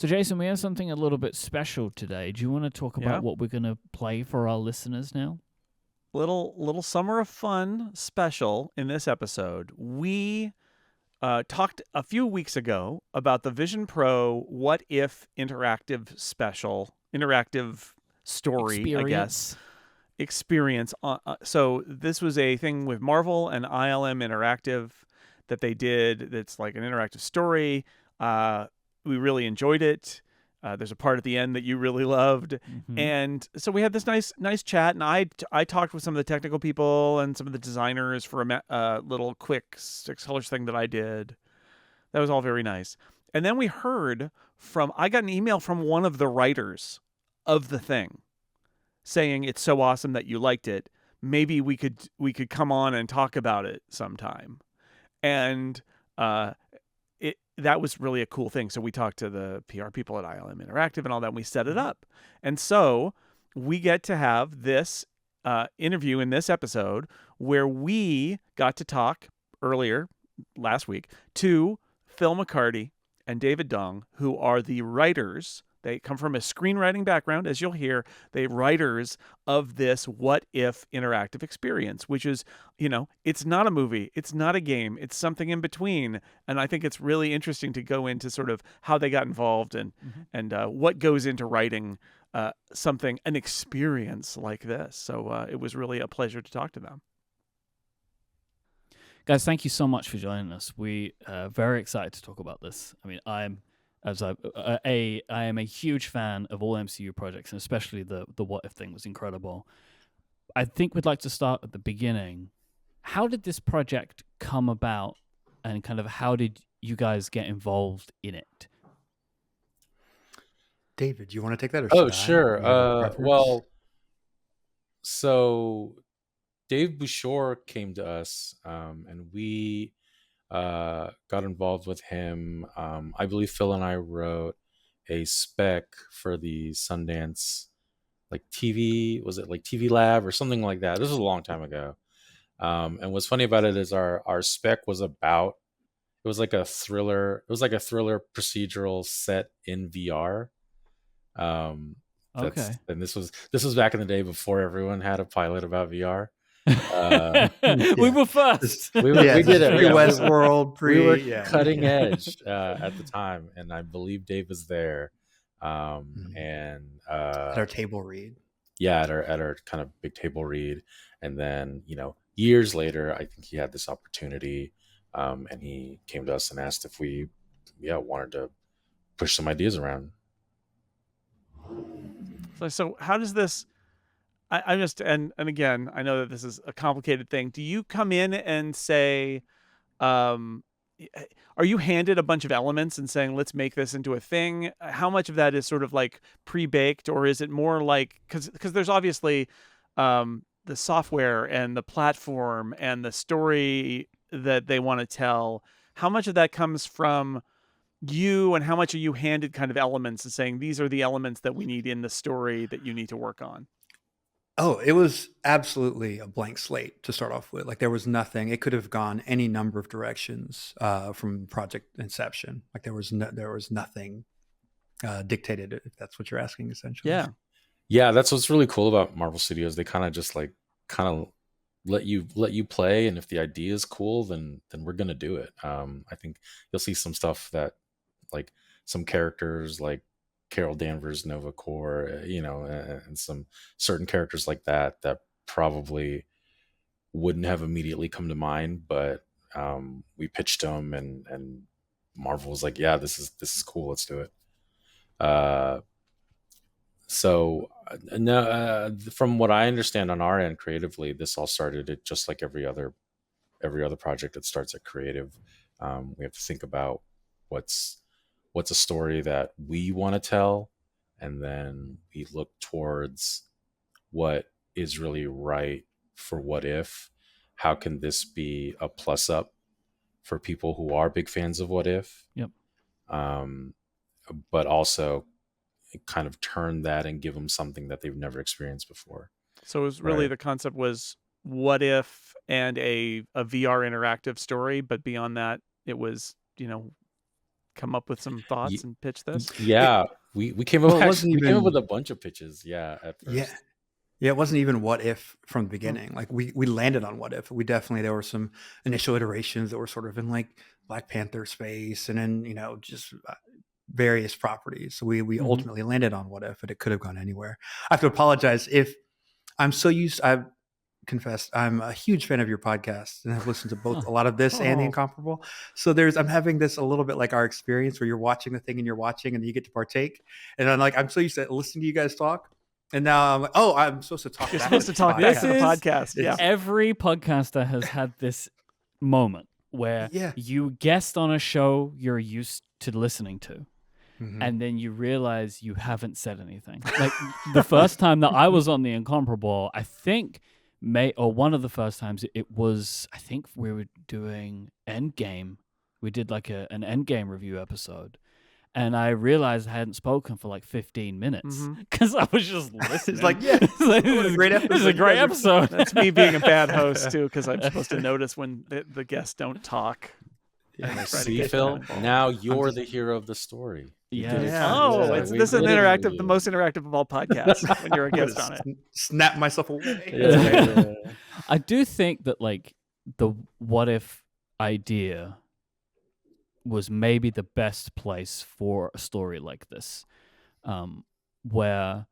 So, Jason, we have something a little bit special today. Do you want to talk about what we're going to play for our listeners now? Little Summer of Fun special in this episode. We talked a few weeks ago about the Vision Pro What If interactive story, I guess. Experience. So this was a thing with Marvel and ILM Interactive that they did. That's like an interactive story. We really enjoyed it. There's a part at the end that you really loved. And so we had this nice chat, and I talked with some of the technical people and some of the designers for a little quick 6 colors thing that I did. That was all very nice. And then we heard I got an email from one of the writers of the thing saying it's so awesome that you liked it. Maybe we could come on and talk about it sometime. And that was really a cool thing. So we talked to the PR people at ILM Interactive and all that, and we set it up. And so we get to have this interview in this episode where we got to talk earlier last week to Phil McCarty and David Dong, who are the writers. They come from a screenwriting background, as you'll hear. They're writers of this What If interactive experience, which is, it's not a movie. It's not a game. It's something in between. And I think it's really interesting to go into sort of how they got involved and what goes into writing an experience like this. So it was really a pleasure to talk to them. Guys, thank you so much for joining us. We are very excited to talk about this. I mean, I am a huge fan of all MCU projects, and especially the What If thing was incredible. I think we'd like to start at the beginning. How did this project come about, and kind of how did you guys get involved in it? David, do you want to take that? Or oh, sure. Well, so Dave Bouchard came to us, and we got involved with him. I believe Phil and I wrote a spec for the Sundance TV, was it TV Lab or something like that? This was a long time ago. And what's funny about it is our spec was about, it was like a thriller procedural set in VR. Okay. And this was back in the day before everyone had a pilot about VR. We were first. We did it. Westworld, we were cutting edge at the time, and I believe Dave was there. And at our table read. Yeah, at our kind of big table read, and then years later, I think he had this opportunity, and he came to us and asked if we, wanted to push some ideas around. So how does this? I just and again, I know that this is a complicated thing. Do you come in and say, are you handed a bunch of elements and saying, let's make this into a thing? How much of that is sort of like pre-baked, or is it more like, because there's obviously the software and the platform and the story that they want to tell. How much of that comes from you, and how much are you handed kind of elements and saying, these are the elements that we need in the story that you need to work on? Oh, it was absolutely a blank slate to start off with. There was nothing. It could have gone any number of directions from project inception. There was nothing dictated, if that's what you're asking, essentially. Yeah, that's what's really cool about Marvel Studios. They kind of just let you play, and if the idea is cool, then we're gonna do it. I think you'll see some stuff that some characters like Carol Danvers, Nova Corps, and some certain characters like that probably wouldn't have immediately come to mind, but we pitched them, and Marvel was like, yeah, this is cool, let's do it. So from what I understand on our end creatively, this all started at just like every other project that starts at creative. We have to think about what's a story that we want to tell, and then we look towards what is really right for What If. How can this be a plus up for people who are big fans of What If? Yep. But also kind of turn that and give them something that they've never experienced before. So it was really, the concept was What If and a VR interactive story, but beyond that, it was, kind come up with some thoughts and pitch this? Yeah, we came up. Well, it Actually, wasn't we came up even. with a bunch of pitches. Yeah, at first. Yeah. Yeah, it wasn't even what if from the beginning. Like we landed on what if. We definitely there were some initial iterations that were sort of in like Black Panther space, and then just various properties. So we ultimately landed on what if, and it could have gone anywhere. I have to apologize if I'm so used. I confess I'm a huge fan of your podcast, and I've listened to both a lot of this and the Incomparable. So I'm having this a little bit like our experience where you're watching the thing and you're watching, and you get to partake. And I'm so used to listening to you guys talk. And now I'm like, oh, I'm supposed to talk. You're supposed to talk back to the podcast. Yeah. Every podcaster has had this moment where you guest on a show you're used to listening to, and then you realize you haven't said anything. Like the first time that I was on the Incomparable, I think one of the first times it was, I think we were doing Endgame. We did like an Endgame review episode. And I realized I hadn't spoken for like 15 minutes because I was just listening. It's like, this is a great episode. This is a great episode. That's me being a bad host too, because I'm supposed to notice when the guests don't talk. Yeah. See, Phil, now you're the hero of the story. Yeah. Oh, this is an interactive, the most interactive of all podcasts when you're a guest on it. Snap myself away. Yeah. I do think that like the what if idea was maybe the best place for a story like this, where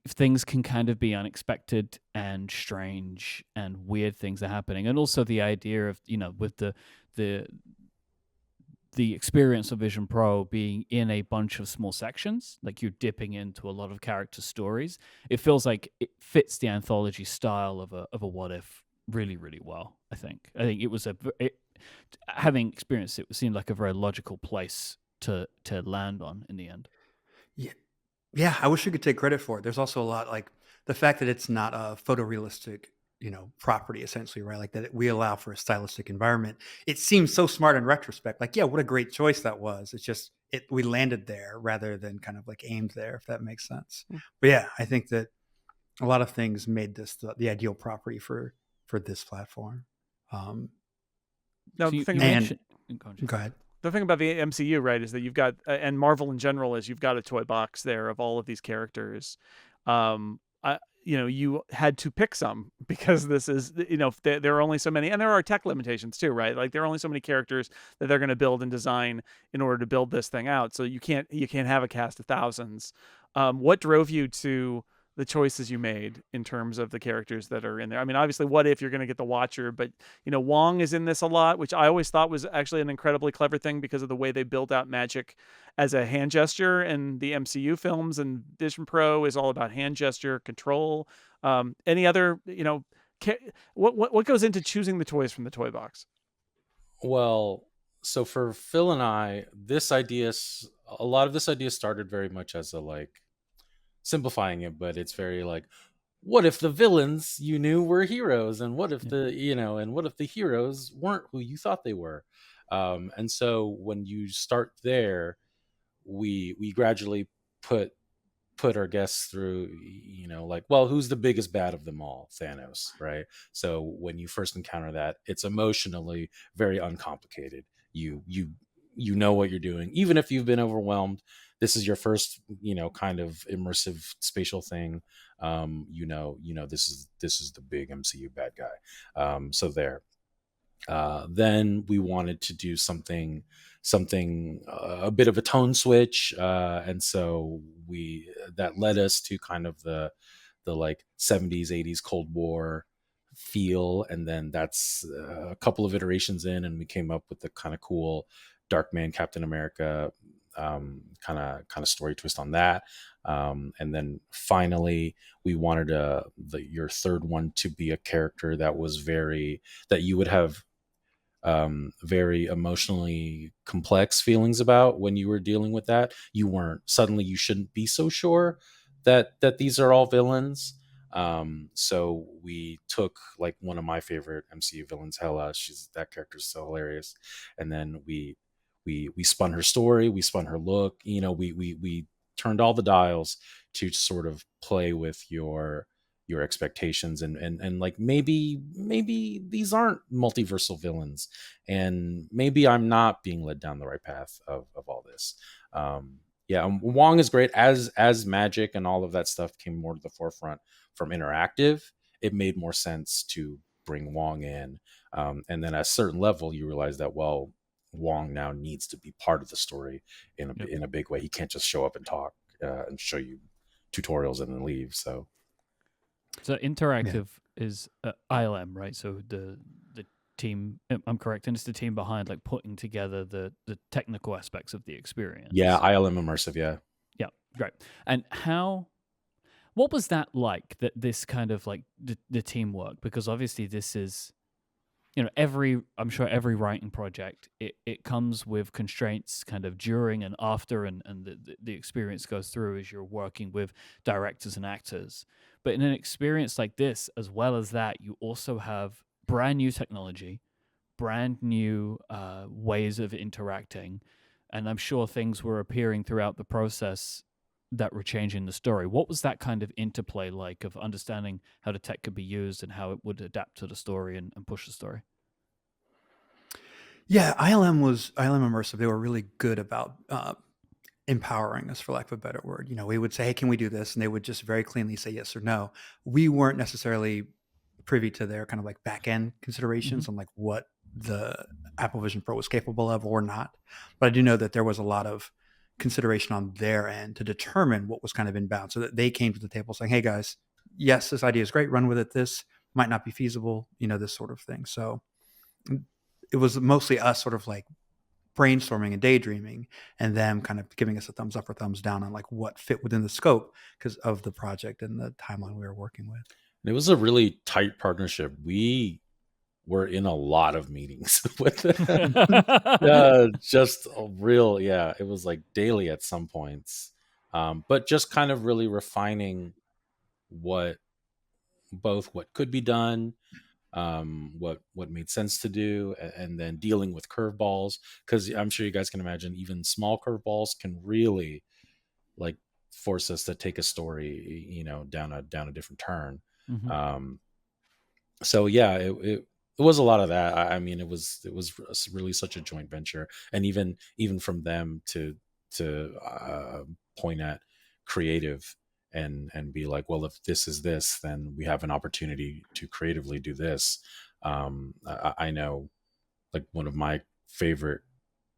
things can kind of be unexpected and strange and weird things are happening, and also the idea of with the experience of Vision Pro being in a bunch of small sections, like you're dipping into a lot of character stories. It feels like it fits the anthology style of a what if really, really well. I think it was having experienced it seemed like a very logical place to land on in the end. Yeah, I wish we could take credit for it. There's also a lot like the fact that it's not a photorealistic, property essentially, right? Like that we allow for a stylistic environment. It seems so smart in retrospect. Like, yeah, what a great choice that was. It's just we landed there rather than kind of like aimed there, if that makes sense. But yeah, I think that a lot of things made this the ideal property for this platform. No, go ahead. The thing about the MCU, right, is that you've got, and Marvel in general, is you've got a toy box there of all of these characters. You had to pick some because this is, there are only so many, and there are tech limitations too, right? Like there are only so many characters that they're going to build and design in order to build this thing out. So you can't have a cast of thousands. What drove you to the choices you made in terms of the characters that are in there? I mean, obviously, what if you're going to get the Watcher, but Wong is in this a lot, which I always thought was actually an incredibly clever thing because of the way they build out magic as a hand gesture in the MCU films, and Vision Pro is all about hand gesture control. Any other, what goes into choosing the toys from the toy box? Well, so for Phil and I, a lot of this idea started very much as a like simplifying it, but it's very like, what if the villains you knew were heroes, and what if the heroes weren't who you thought they were? And so when you start there, we gradually put our guests through, like, well, who's the biggest bad of them all? Thanos, right? So when you first encounter that, it's emotionally very uncomplicated. You know what you're doing, even if you've been overwhelmed. This is your first, kind of immersive spatial thing. This is the big MCU bad guy. So there. Then we wanted to do something a bit of a tone switch, and so that led us to kind of the like 70s 80s Cold War feel, and then that's a couple of iterations in, and we came up with the kind of cool Darkman Captain America kind of story twist on that. And then finally we wanted your third one to be a character that was that you would have very emotionally complex feelings about when you were dealing with that. You shouldn't be so sure that these are all villains. So we took like one of my favorite MCU villains, Hela. That character's so hilarious. And then we spun her story, we spun her look, we turned all the dials to sort of play with your your expectations, and like maybe these aren't multiversal villains, and maybe I'm not being led down the right path of all this. Yeah, Wong is great as Magic and all of that stuff came more to the forefront from interactive. It made more sense to bring Wong in, and then at a certain level, you realize that, well, Wong now needs to be part of the story in a big way. He can't just show up and talk and show you tutorials and then leave. So interactive is ILM, right? So the team, I'm correct, and it's the team behind like putting together the technical aspects of the experience. Yeah, ILM Immersive. Yeah, great. And what was that like? That this kind of like the teamwork, because obviously this is, I'm sure every writing project, it comes with constraints kind of during and after, and the experience goes through as you're working with directors and actors. But in an experience like this, as well as that, you also have brand new technology, brand new ways of interacting, and I'm sure things were appearing throughout the process that were changing the story. What was that kind of interplay like of understanding how the tech could be used and how it would adapt to the story and push the story? Yeah, ILM Immersive. They were really good about empowering us, for lack of a better word. We would say, hey, can we do this? And they would just very cleanly say yes or no. We weren't necessarily privy to their kind of like back end considerations on like what the Apple Vision Pro was capable of or not. But I do know that there was a lot of consideration on their end to determine what was kind of inbound, so that they came to the table saying, hey guys, yes, this idea is great, run with it. This might not be feasible, this sort of thing. So it was mostly us sort of like brainstorming and daydreaming, and them kind of giving us a thumbs up or thumbs down on like what fit within the scope because of the project and the timeline we were working with. It was a really tight partnership. We were in a lot of meetings with them. Just a real, it was like daily at some points. But just kind of really refining what could be done, what made sense to do, and then dealing with curveballs, because I'm sure you guys can imagine even small curveballs can really like force us to take a story, down a different turn. So yeah, it was a lot of that. I mean, it was really such a joint venture, and even from them to point at creative and be like, well, if this is this, then we have an opportunity to creatively do this. I know, like, one of my favorite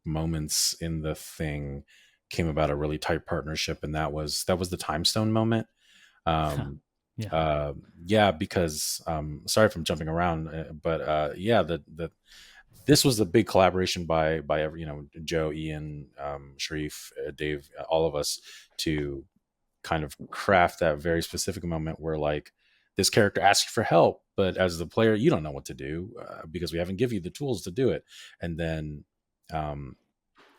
moments in the thing came about a really tight partnership, and that was the Time Stone moment. Because sorry if I'm jumping around, but this was a big collaboration by every, Joe, Ian, Sharif, Dave, all of us, to kind of craft that very specific moment where like this character asks you for help, but as the player you don't know what to do because we haven't given you the tools to do it, and then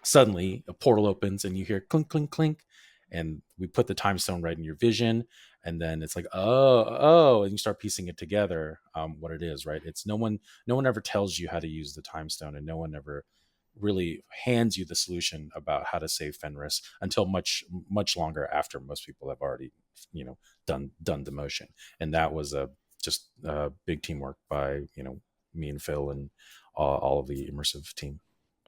suddenly a portal opens and you hear clink clink clink, and we put the time stone right in your vision, and then it's like and you start piecing it together, what it is, right? It's no one ever tells you how to use the time stone, and no one ever really hands you the solution about how to save Fenris until much longer after most people have already done the motion. And that was just big teamwork by me and Phil and all of the Immersive team.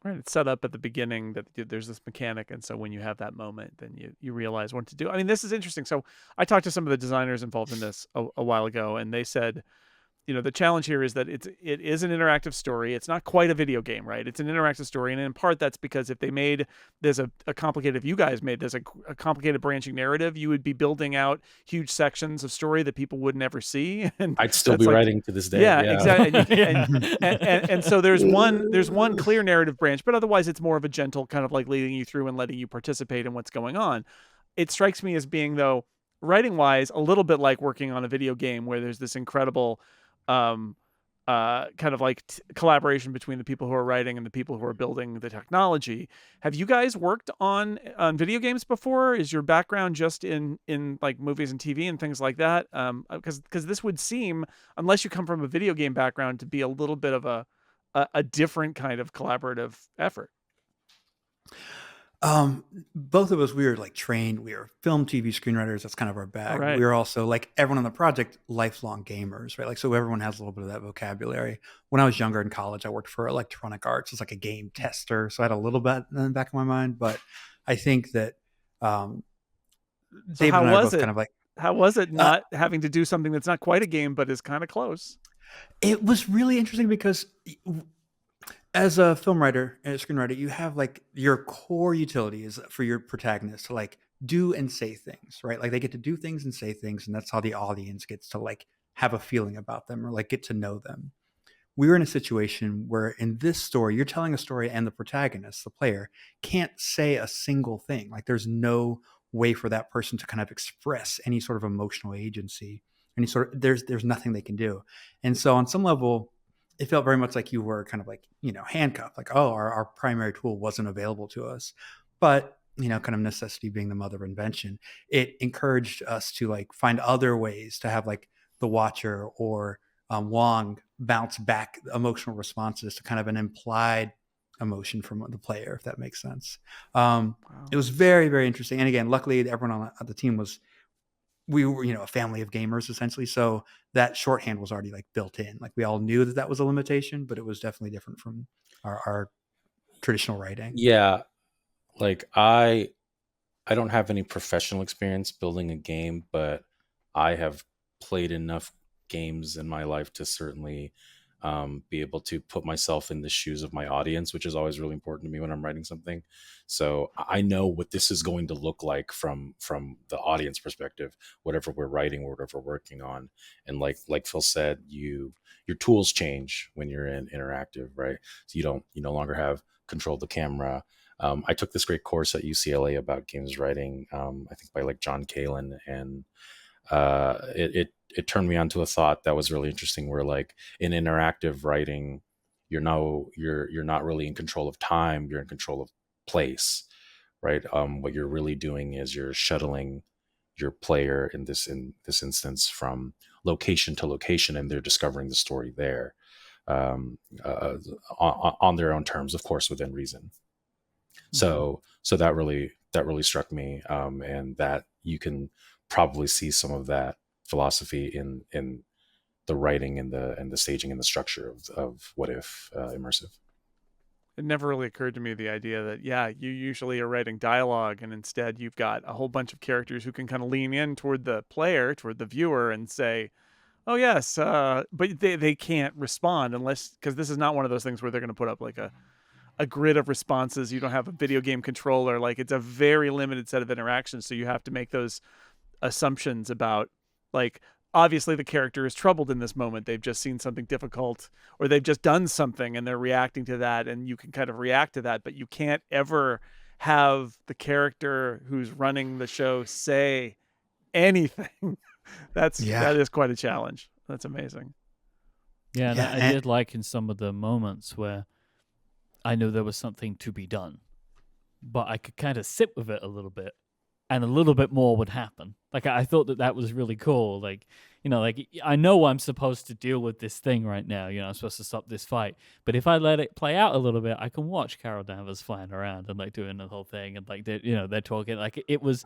Right, it's set up at the beginning that there's this mechanic, and so when you have that moment, then you realize what to do. I mean, this is interesting. So I talked to some of the designers involved in this a while ago, and they said, the challenge here is that it is an interactive story. It's not quite a video game, right? It's an interactive story, and in part that's because if you guys made this a complicated branching narrative, you would be building out huge sections of story that people would never see. And I'd still be writing to this day. Yeah. Exactly. And so there's one clear narrative branch, but otherwise it's more of a gentle kind of like leading you through and letting you participate in what's going on. It strikes me as being, though, writing wise, a little bit like working on a video game where there's this incredible kind of like collaboration between the people who are writing and the people who are building the technology. Have you guys worked on video games before? Is your background just in like movies and TV and things like that? Because this would seem, unless you come from a video game background, to be a little bit of a different kind of collaborative effort. Both of us, we were like trained. We were film, TV screenwriters. That's kind of our All bag. right. We were also like everyone on the project, lifelong gamers, right? Like, so everyone has a little bit of that vocabulary. When I was younger in college, I worked for Electronic Arts as like a game tester, so I had a little bit in the back of my mind. But I think that um, So David how and I are was both it? kind of like, How was it uh, not having to do something that's not quite a game, but is kind of close? it was really interesting because as a film writer and a screenwriter, you have like your core utility is for your protagonist to like do and say things, right? Like they get to do things and say things, and that's how the audience gets to like have a feeling about them or like get to know them. We were in a situation where in this story, you're telling a story and the protagonist, the player, can't say a single thing. Like there's no way for that person to kind of express any sort of emotional agency, any sort of there's nothing they can do. And so on some level, it felt very much like you were kind of like, handcuffed, like, oh, our primary tool wasn't available to us. But kind of necessity being the mother of invention, it encouraged us to like find other ways to have like the watcher or Wong bounce back emotional responses to kind of an implied emotion from the player, if that makes sense. Wow. It was very, very interesting. And again, luckily, everyone on the team we were, a family of gamers essentially. So that shorthand was already like built in. Like we all knew that was a limitation, but it was definitely different from our traditional writing. Yeah, like I don't have any professional experience building a game, but I have played enough games in my life to certainly be able to put myself in the shoes of my audience, which is always really important to me when I'm writing something. So I know what this is going to look like from the audience perspective, whatever we're writing, whatever we're working on. And like Phil said, your tools change when you're in interactive, right? So you no longer have control of the camera. I took this great course at UCLA about games writing, I think by like John Kalin, and it turned me onto a thought that was really interesting. Where like in interactive writing, you're not really in control of time; you're in control of place, right? What you're really doing is you're shuttling your player in this instance from location to location, and they're discovering the story there um, uh, on their own terms, of course, within reason. So that really struck me, and that you can probably see some of that philosophy in the writing and the staging and the structure of What If Immersive. It never really occurred to me the idea that, yeah, you usually are writing dialogue, and instead you've got a whole bunch of characters who can kind of lean in toward the player, toward the viewer, and say, oh yes, but they can't respond unless, because this is not one of those things where they're going to put up like a grid of responses. You don't have a video game controller. Like it's a very limited set of interactions. So you have to make those assumptions about, like, obviously the character is troubled in this moment. They've just seen something difficult, or they've just done something and they're reacting to that, and you can kind of react to that, but you can't ever have the character who's running the show say anything. That is quite a challenge. That's amazing. Yeah, and I did like in some of the moments where I knew there was something to be done, but I could kind of sit with it a little bit, and a little bit more would happen. Like I thought that was really cool. Like like I know I'm supposed to deal with this thing right now. I'm supposed to stop this fight. But if I let it play out a little bit, I can watch Carol Danvers flying around and like doing the whole thing, and like they're talking. Like it's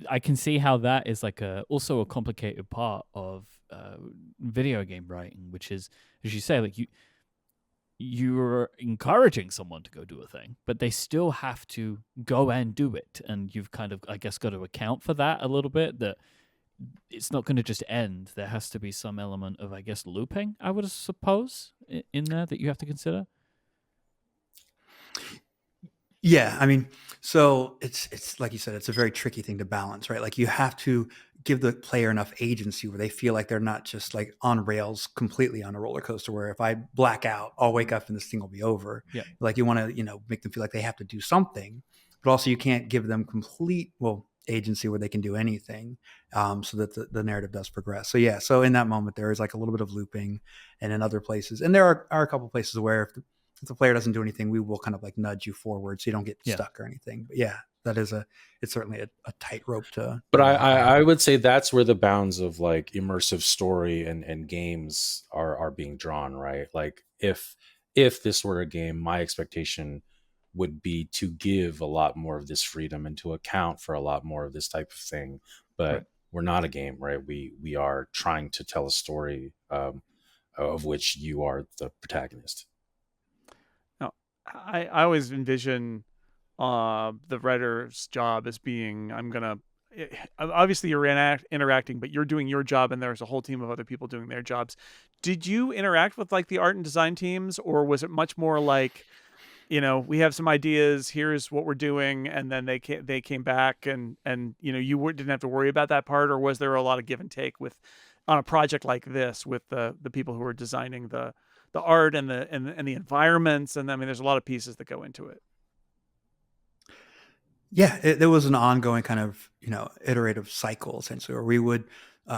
I can see how that is like also a complicated part of video game writing, which is, as you say, like you're encouraging someone to go do a thing, but they still have to go and do it. And you've kind of, I guess, got to account for that a little bit, that it's not going to just end. There has to be some element of, I guess, looping, I would suppose, in there that you have to consider. Yeah, I mean, so it's like you said, it's a very tricky thing to balance, right? Like you have to give the player enough agency where they feel like they're not just like on rails completely on a roller coaster where if I black out, I'll wake up and this thing will be over. Yeah. Like you want to, make them feel like they have to do something, but also you can't give them complete, agency where they can do anything, so that the narrative does progress. So yeah, so in that moment there is like a little bit of looping, and in other places, and there are a couple places where if the player doesn't do anything, we will kind of like nudge you forward so you don't get stuck or anything. But yeah, it's certainly a tightrope to. But I would say that's where the bounds of like immersive story and games are being drawn, right? Like if this were a game, my expectation would be to give a lot more of this freedom and to account for a lot more of this type of thing. But Right. we're not a game, right? We are trying to tell a story of which you are the protagonist. Now, I always envision the writer's job as being, obviously you're interacting, but you're doing your job and there's a whole team of other people doing their jobs. Did you interact with like the art and design teams, or was it much more like, we have some ideas, here's what we're doing, and then they came back and you didn't have to worry about that part? Or was there a lot of give and take on a project like this with the people who are designing the art and the environments? And I mean, there's a lot of pieces that go into it. Yeah, there was an ongoing kind of, iterative cycle essentially, where we would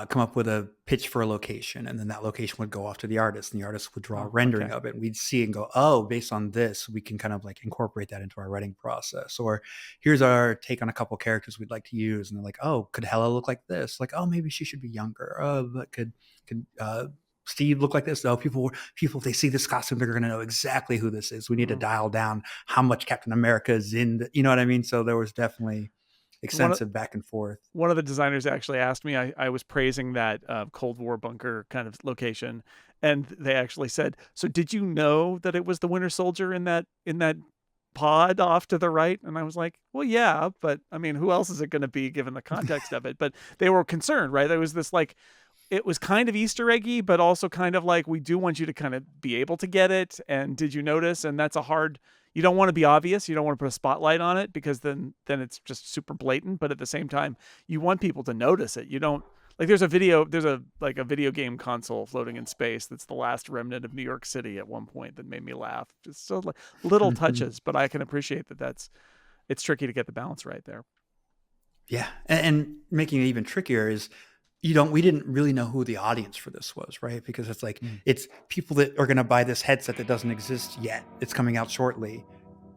come up with a pitch for a location, and then that location would go off to the artist, and the artist would draw a rendering of it. And we'd see and go, oh, based on this, we can kind of like incorporate that into our writing process. Or here's our take on a couple characters we'd like to use. And they're like, oh, could Hella look like this? Like, oh, maybe she should be younger. Oh, but could Steve look like this? No, people, if they see this costume, they're going to know exactly who this is. We need to dial down how much Captain America is in you know what I mean? So there was definitely extensive back and forth. One of the designers actually asked me, I was praising that Cold War bunker kind of location, and they actually said, so did you know that it was the Winter Soldier in that pod off to the right? And I was like, well, yeah, but I mean, who else is it going to be given the context of it? But they were concerned, right? There was this like, it was kind of Easter eggy, but also kind of like, we do want you to kind of be able to get it. And did you notice? And that's you don't want to be obvious. You don't want to put a spotlight on it, because then it's just super blatant. But at the same time, you want people to notice it. You don't like, there's a video game console floating in space that's the last remnant of New York City at one point that made me laugh. Just so like little touches, but I can appreciate it's tricky to get the balance right there. Yeah. And making it even trickier is, we didn't really know who the audience for this was, right? Because it's like, it's people that are going to buy this headset that doesn't exist yet. It's coming out shortly.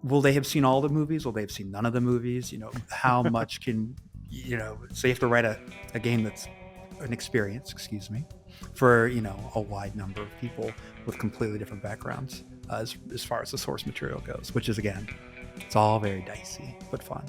Will they have seen all the movies? Will they have seen none of the movies? How much can, so you have to write a game that's an experience, for, a wide number of people with completely different backgrounds as far as the source material goes, which is, again, it's all very dicey, but fun.